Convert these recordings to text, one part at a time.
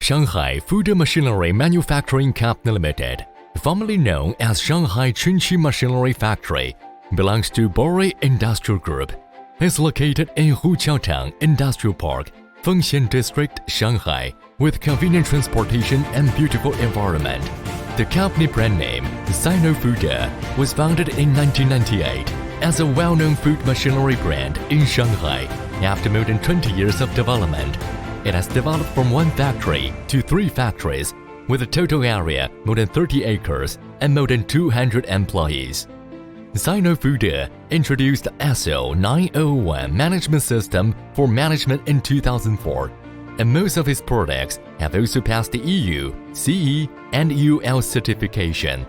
Shanghai Food Machinery Manufacturing Company Limited, formerly known as Shanghai Chunqi Machinery Factory, belongs to Bori Industrial Group. It's located in Huqiaotang Industrial Park, Fengxian District, Shanghai, with convenient transportation and beautiful environment. The company brand name, Sinofude, was founded in 1998 as a well-known food machinery brand in Shanghai. After more than 20 years of development, it has developed from one factory to 3 factories, with a total area more than 30 acres and more than 200 employees. Sinofude introduced the ISO 901 management system for management in 2004, and most of its products have also passed the EU, CE, and UL certification.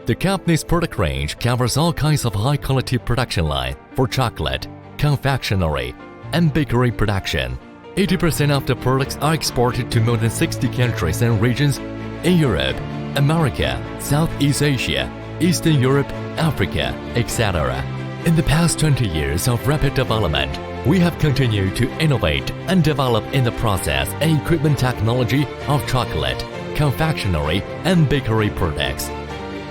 The company's product range covers all kinds of high-quality production line for chocolate, confectionery, and bakery production. 80% of the products are exported to more than 60 countries and regions in Europe, America, Southeast Asia, Eastern Europe, Africa, etc. In the past 20 years of rapid development, we have continued to innovate and develop in the process and equipment technology of chocolate, confectionery, and bakery products.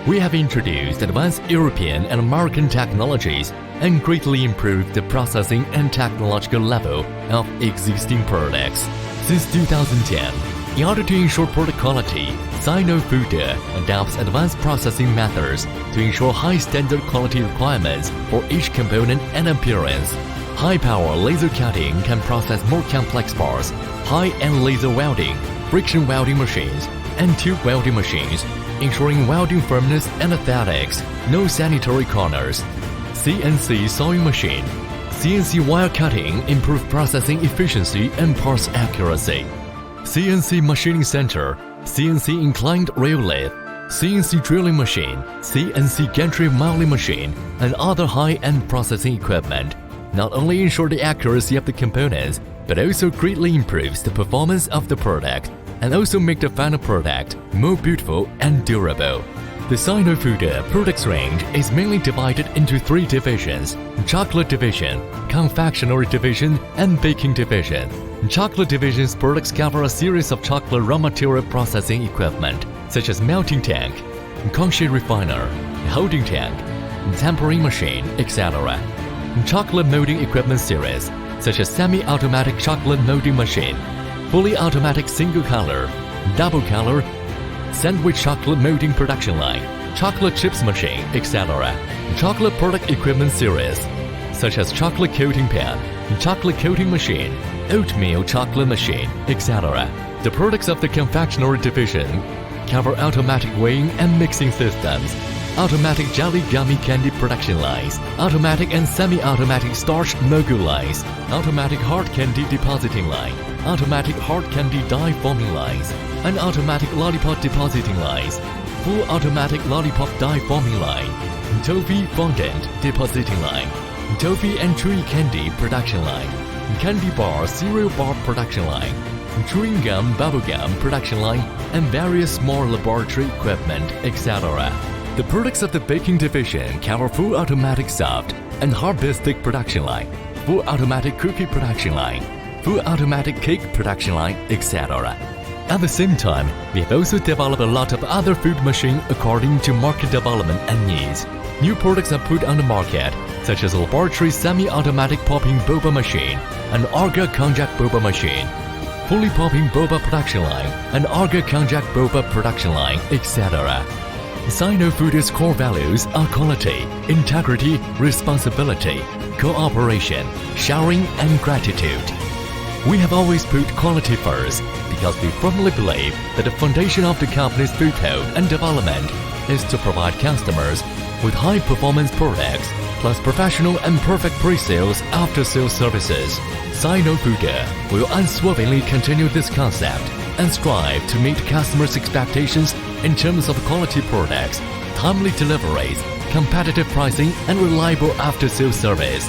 We have introduced advanced European and American technologies and greatly improved the processing and technological level of existing products. Since 2010, in order to ensure product quality, Sinofude adopts advanced processing methods to ensure high standard quality requirements for each component and appearance. High-power laser cutting can process more complex parts, high-end laser welding, friction welding machines, and tube welding machines, ensuring welding firmness and aesthetics, no sanitary corners. CNC sewing machine, CNC wire cutting improve processing efficiency and parts accuracy. CNC machining center, CNC inclined rail lathe, CNC drilling machine, CNC gantry molding machine, and other high-end processing equipment not only ensure the accuracy of the components, but also greatly improves the performance of the product and also make the final product more beautiful and durable. The Sinofude products range is mainly divided into 3 divisions: Chocolate Division, Confectionery Division, and Baking Division. Chocolate Division's products cover a series of chocolate raw material processing equipment, such as melting tank, conche refiner, holding tank, tempering machine, etc. Chocolate molding equipment series, such as semi-automatic chocolate molding machine, fully automatic single color, double color, sandwich chocolate molding production line, chocolate chips machine, etc. Chocolate product equipment series, such as chocolate coating pen, chocolate coating machine, oatmeal chocolate machine, etc. The products of the Confectionery Division cover automatic weighing and mixing systems, automatic jelly gummy candy production lines, automatic and semi-automatic starch mogul lines, automatic hard candy depositing line, automatic hard candy die forming lines, and automatic lollipop depositing lines, full automatic lollipop die forming line, toffee fondant depositing line, toffee and chewy candy production line, candy bar cereal bar production line, chewing gum bubble gum production line, and various small laboratory equipment, etc. The products of the Baking Division cover full automatic soft and hard biscuit production line, full automatic cookie production line, full automatic cake production line, etc. At the same time, we have also developed a lot of other food machines according to market development and needs. New products are put on the market, such as laboratory semi-automatic popping boba machine, an Arga konjac boba machine, fully popping boba production line, an Arga konjac boba production line, etc. Sinofude's core values are quality, integrity, responsibility, cooperation, sharing, and gratitude. We have always put quality first because we firmly believe that the foundation of the company's foothold and development is to provide customers with high-performance products plus professional and perfect pre-sales after-sales services. Sinofude will unswervingly continue this concept and strive to meet customers' expectations in terms of quality products, timely deliveries, competitive pricing, and reliable after-sales service.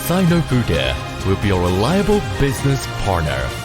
Sinofude will be a reliable business partner.